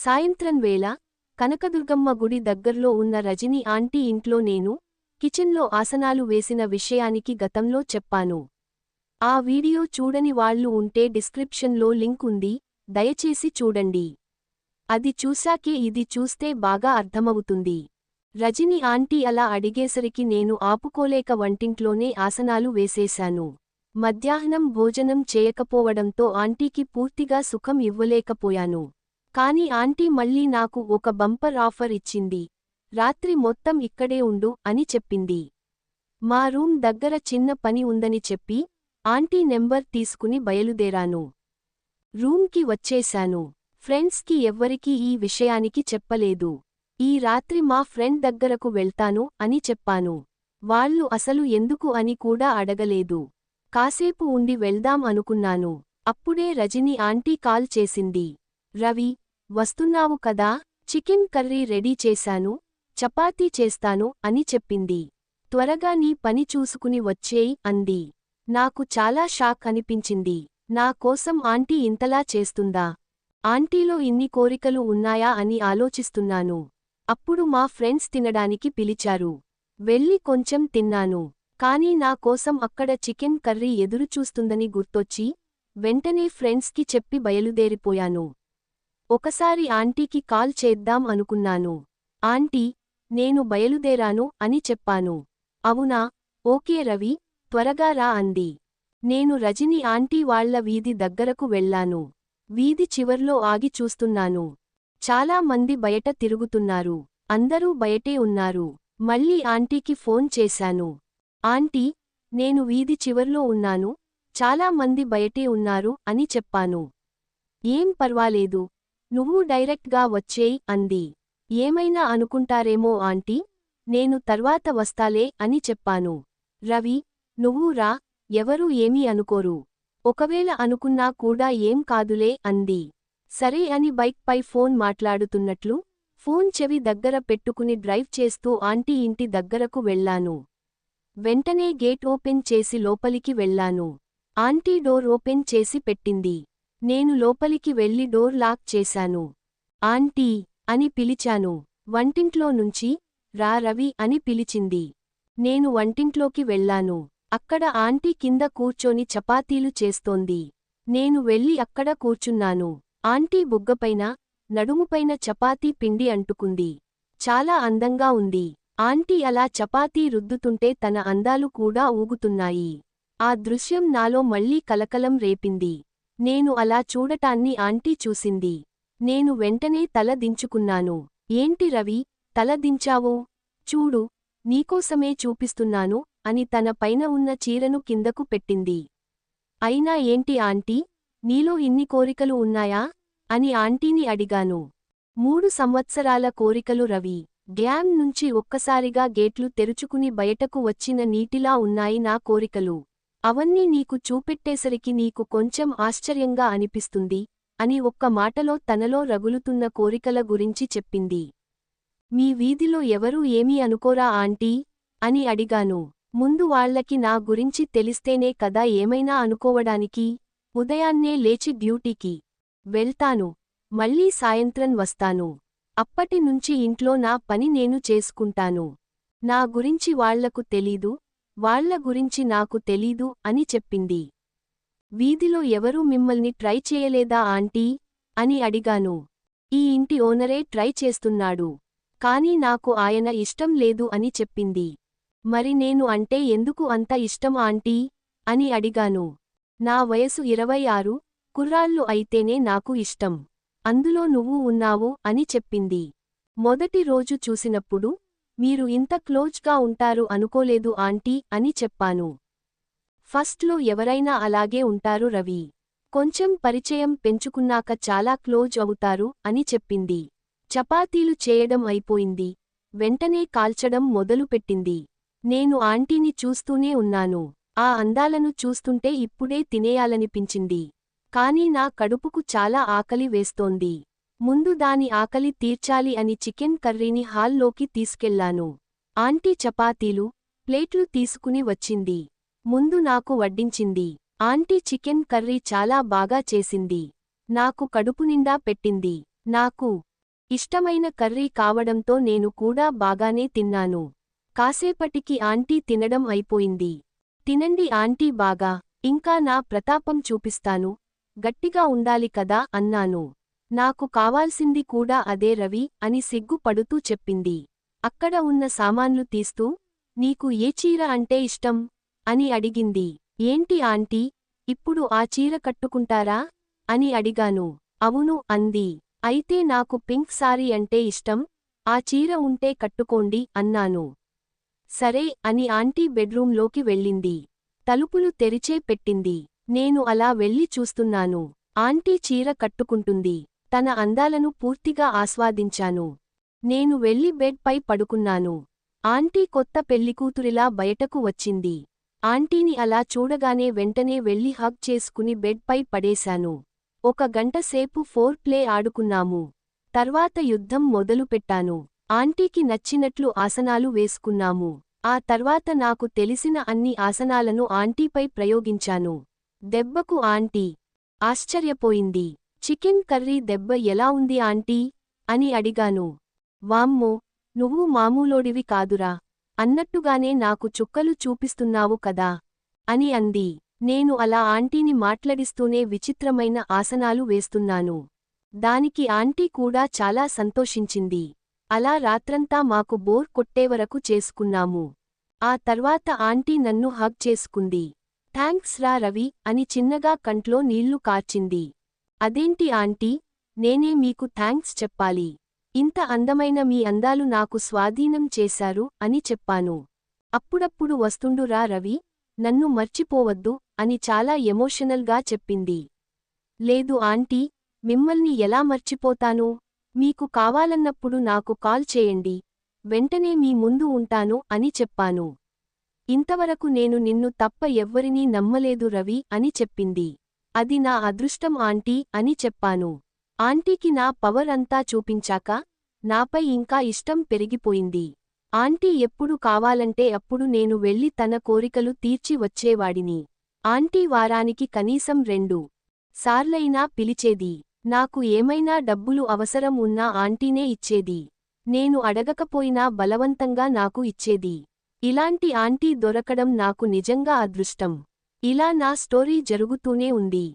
సాయంత్రం వేళ కనకదుర్గమ్మ గుడి దగ్గర్లో ఉన్న రజని ఆంటీ ఇంట్లో నేను కిచెన్లో ఆసనాలు వేసిన విషయానికి గతంలో చెప్పాను. ఆ వీడియో చూడని వాళ్ళు ఉంటే డిస్క్రిప్షన్లో లింక్ ఉంది, దయచేసి చూడండి. అది చూశాకే ఇది చూస్తే బాగా అర్థమవుతుంది. రజని ఆంటీ అలా అడిగేసరికి నేను ఆపుకోలేక వంటింట్లోనే ఆసనాలు వేసేశాను. మధ్యాహ్నం భోజనం చేయకపోవడంతో ఆంటీకి పూర్తిగా సుఖం ఇవ్వలేకపోయాను. కాని ఆంటీ మళ్ళీ నాకు ఒక బంపర్ ఆఫర్ ఇచ్చింది. రాత్రి మొత్తం ఇక్కడే ఉండు అని చెప్పింది. మా రూమ్ దగ్గర చిన్న పని ఉందని చెప్పి ఆంటీ నెంబర్ తీసుకుని బయలుదేరాను. రూమ్కి వచ్చేశాను. ఫ్రెండ్స్కి ఎవ్వరికీ ఈ విషయానికి చెప్పలేదు. ఈ రాత్రి మా ఫ్రెండ్ దగ్గరకు వెళ్తాను అని చెప్పాను. వాళ్ళు అసలు ఎందుకు అని కూడా అడగలేదు. కాసేపు ఉండి వెళ్దాం అనుకున్నాను. అప్పుడే రజని ఆంటీ కాల్ చేసింది. రవి, వస్తున్నావు కదా, చికెన్ కర్రీ రెడీ చేశాను, చపాతీ చేస్తాను అని చెప్పింది. త్వరగా నీ పని చూసుకుని వచ్చేయ్ అంది. నాకు చాలా షాక్ అనిపించింది. నా కోసం ఆంటీ ఇంతలా చేస్తుందా? ఆంటీలో ఇన్ని కోరికలు ఉన్నాయా అని ఆలోచిస్తున్నాను. అప్పుడు మా ఫ్రెండ్స్ తినడానికి పిలిచారు. వెళ్ళి కొంచెం తిన్నాను. కానీ నా కోసం అక్కడ చికెన్ కర్రీ ఎదురుచూస్తుందని గుర్తొచ్చి వెంటనే ఫ్రెండ్స్కి చెప్పి బయలుదేరిపోయాను. ఒకసారి ఆంటీకి కాల్ చేద్దాం అనుకున్నాను. ఆంటీ, నేను బయలుదేరాను అని చెప్పాను. అవునా, ఓకే రవి, త్వరగా రా అంది. నేను రజని ఆంటీ వాళ్ల వీధి దగ్గరకు వెళ్లాను. వీధి చివర్లో ఆగి చూస్తున్నాను. చాలా మంది బయట తిరుగుతున్నారు. అందరూ బయటే ఉన్నారు. మళ్ళీ ఆంటీకి ఫోన్ చేశాను. ఆంటీ, నేను వీధి చివర్లో ఉన్నాను, చాలా మంది బయటే ఉన్నారు అని చెప్పాను. ఏం పర్వాలేదు, నువ్వు డైరెక్ట్గా వచ్చేయ్ అంది. ఏమైనా అనుకుంటారేమో ఆంటీ, నేను తర్వాత వస్తాలే అని చెప్పాను. రవి, నువ్వు రా, ఎవరూ ఏమీ అనుకోరు. ఒకవేళ అనుకున్నా కూడా ఏం కాదులే అంది. సరే అని బైక్పై ఫోన్ మాట్లాడుతున్నట్లు ఫోన్ చెవి దగ్గర పెట్టుకుని డ్రైవ్ చేస్తూ ఆంటీ ఇంటి దగ్గరకు వెళ్లాను. వెంటనే గేట్ ఓపెన్ చేసి లోపలికి వెళ్లాను. ఆంటీ డోర్ ఓపెన్ చేసి పెట్టింది. నేను లోపలికి వెళ్లి డోర్ లాక్ చేశాను. ఆంటీ అని పిలిచాను. వంటింట్లో నుంచి రా రవి అని పిలిచింది. నేను వంటింట్లోకి వెళ్లాను. అక్కడ ఆంటీ కింద కూర్చొని చపాతీలు చేస్తోంది. నేను వెళ్లి అక్కడ కూర్చున్నాను. ఆంటీ బుగ్గపైన, నడుముపైన చపాతీ పిండి అంటుకుంది. చాలా అందంగా ఉంది. ఆంటీ అలా చపాతీ రుద్దుతుంటే తన అందాలు కూడా ఊగుతున్నాయి. ఆ దృశ్యం నాలో మళ్లీ కలకలం రేపింది. నేను అలా చూడటాన్ని ఆంటీ చూసింది. నేను వెంటనే తల దించుకున్నాను. ఏంటి రవి, తల దించావు? చూడు, నీకోసమే చూపిస్తున్నాను అని తన పైన ఉన్న చీరను కిందకు పెట్టింది. అయినా ఏంటి ఆంటీ, నీలో ఇన్ని కోరికలు ఉన్నాయా అని ఆంటీని అడిగాను. 3 సంవత్సరాల కోరికలు రవి. డ్యామ్ నుంచి ఒక్కసారిగా గేట్లు తెరుచుకుని బయటకు వచ్చిన నీటిలా ఉన్నాయి నా కోరికలు. అవన్నీ నీకు చూపెట్టేసరికి నీకు కొంచెం ఆశ్చర్యంగా అనిపిస్తుంది అని ఒక్క మాటలో తనలో రగులుతున్న కోరికల గురించి చెప్పింది. మీ వీధిలో ఎవరూ ఏమీ అనుకోరా ఆంటీ అని అడిగాను. ముందు వాళ్లకి నా గురించి తెలిస్తేనే కదా ఏమైనా అనుకోవడానికి. ఉదయాన్నే లేచి డ్యూటీకి వెళ్తాను, మళ్ళీ సాయంత్రం వస్తాను. అప్పటి నుంచి ఇంట్లో నా పని నేను చేసుకుంటాను. నా గురించి వాళ్లకు తెలీదు, వాళ్ల గురించి నాకు తెలీదు అని చెప్పింది. వీధిలో ఎవరూ మిమ్మల్ని ట్రై చేయలేదా ఆంటీ అని అడిగాను. ఈ ఇంటి ఓనరే ట్రై చేస్తున్నాడు, కానీ నాకు ఆయన ఇష్టం లేదు అని చెప్పింది. మరి నేను అంటే ఎందుకు అంత ఇష్టం ఆంటీ అని అడిగాను. నా వయసు 26, కుర్రాళ్ళు అయితేనే నాకు ఇష్టం. అందులో నువ్వు ఉన్నావు అని చెప్పింది. మొదటి రోజు చూసినప్పుడు మీరు ఇంత క్లోజ్గా ఉంటారు అనుకోలేదు ఆంటీ అని చెప్పాను. ఫస్ట్లో ఎవరైనా అలాగే ఉంటారు రవి. కొంచెం పరిచయం పెంచుకున్నాక చాలా క్లోజ్ అవుతారు అని చెప్పింది. చపాతీలు చేయడం అయిపోయింది. వెంటనే కాల్చడం మొదలుపెట్టింది. నేను ఆంటీని చూస్తూనే ఉన్నాను. ఆ అందాలను చూస్తుంటే ఇప్పుడే తినేయాలనిపించింది. కానీ నా కడుపుకు చాలా ఆకలి వేస్తోంది. ముందు దాని ఆకలి తీర్చాలి అని చికెన్ కర్రీని హాల్లోకి తీసుకెళ్లాను. ఆంటీ చపాతీలు, ప్లేట్లు తీసుకుని వచ్చింది. ముందు నాకు వడ్డించింది. ఆంటీ చికెన్ కర్రీ చాలా బాగా చేసింది. నాకు కడుపునిండా పెట్టింది. నాకు ఇష్టమైన కర్రీ కావడంతో నేను కూడా బాగానే తిన్నాను. కాసేపటికి ఆంటీ తినడం అయిపోయింది. తినండి ఆంటీ బాగా. ఇంకా నా ప్రతాపం చూపిస్తాను. గట్టిగా ఉండాలి కదా అన్నాను. నాకు కావాల్సింది కూడా అదే రవి అని సిగ్గుపడుతూ చెప్పింది. అక్కడ ఉన్న సామాన్లు తీస్తూ, నీకు ఏ చీర అంటే ఇష్టం? అని అడిగింది. ఏంటి ఆంటీ, ఇప్పుడు ఆ చీర కట్టుకుంటారా? అని అడిగాను. అవును అంది. అయితే నాకు పింక్ సారీ అంటే ఇష్టం, ఆ చీర ఉంటే కట్టుకోండి అన్నాను. సరే అని ఆంటీ బెడ్రూంలోకి వెళ్ళింది. తలుపులు తెరిచే పెట్టింది. నేను అలా వెళ్ళి చూస్తున్నాను. ఆంటీ చీర కట్టుకుంటుంది. తన అందాలను పూర్తిగా ఆస్వాదించాను. నేను వెళ్ళి బెడ్ పై పడుకున్నాను. ఆంటీ కొత్త పెళ్లికూతురిలా బయటకు వచ్చింది. ఆంటీని అలా చూడగానే వెంటనే వెళ్ళి హగ్ చేసుకుని బెడ్ పై పడేశాను. ఒక గంట సేపు ఫోర్ ప్లే ఆడుకున్నాము. తర్వాత యుద్ధం మొదలుపెట్టాను. ఆంటీకి నచ్చినట్లు ఆసనాలు వేసుకున్నాము. ఆ తర్వాత నాకు తెలిసిన అన్ని ఆసనాలను ఆంటీపై ప్రయోగించాను. దెబ్బకు ఆంటీ ఆశ్చర్యపోయింది. చికెన్ కర్రీ దెబ్బ ఎలా ఉంది ఆంటీ? అని అడిగాను. వామ్మో, నువ్వు మామూలోడివి కాదురా, అన్నట్టుగానే నాకు చుక్కలు చూపిస్తున్నావు కదా అని అంది. నేను అలా ఆంటీని మాట్లాడిస్తూనే విచిత్రమైన ఆసనాలు వేస్తున్నాను. దానికి ఆంటీ కూడా చాలా సంతోషించింది. అలా రాత్రంతా మాకు బోర్ కొట్టేవరకు చేసుకున్నాము. ఆ తర్వాత ఆంటీ నన్ను హగ్ చేసుకుంది. థాంక్స్ రా రవి అని చిన్నగా కంట్లో నీళ్లు కార్చింది. అదేంటి ఆంటీ, నేనే మీకు థాంక్స్ చెప్పాలి. ఇంత అందమైన మీ అందాలు నాకు స్వాధీనం చేశారు అని చెప్పాను. అప్పుడప్పుడు వస్తుండు రా రవి, నన్ను మర్చిపోవద్దు అని చాలా ఎమోషనల్గా చెప్పింది. లేదు ఆంటీ, మిమ్మల్ని ఎలా మర్చిపోతాను? మీకు కావాలన్నప్పుడు నాకు కాల్ చేయండి, వెంటనే మీ ముందు ఉంటాను అని చెప్పాను. ఇంతవరకు నేను నిన్ను తప్ప ఎవ్వరినీ నమ్మలేదు రవి అని చెప్పింది. అది నా అదృష్టం ఆంటీ అని చెప్పాను. ఆంటీకి నా పవర్ అంతా చూపించాక నాపై ఇంకా ఇష్టం పెరిగిపోయింది. ఆంటీ ఎప్పుడు కావాలంటే అప్పుడు నేను వెళ్ళి తన కోరికలు తీర్చి వచ్చేవాడిని. ఆంటీ వారానికి కనీసం 2 సార్లైనా పిలిచేది. నాకు ఏమైనా డబ్బులు అవసరం ఉన్నా ఆంటీనే ఇచ్చేది. నేను అడగకపోయినా బలవంతంగా నాకు ఇచ్చేది. ఇలాంటి ఆంటీ దొరకడం నాకు నిజంగా అదృష్టం. ఇలా నా స్టోరీ జరుగుతూనే ఉంది.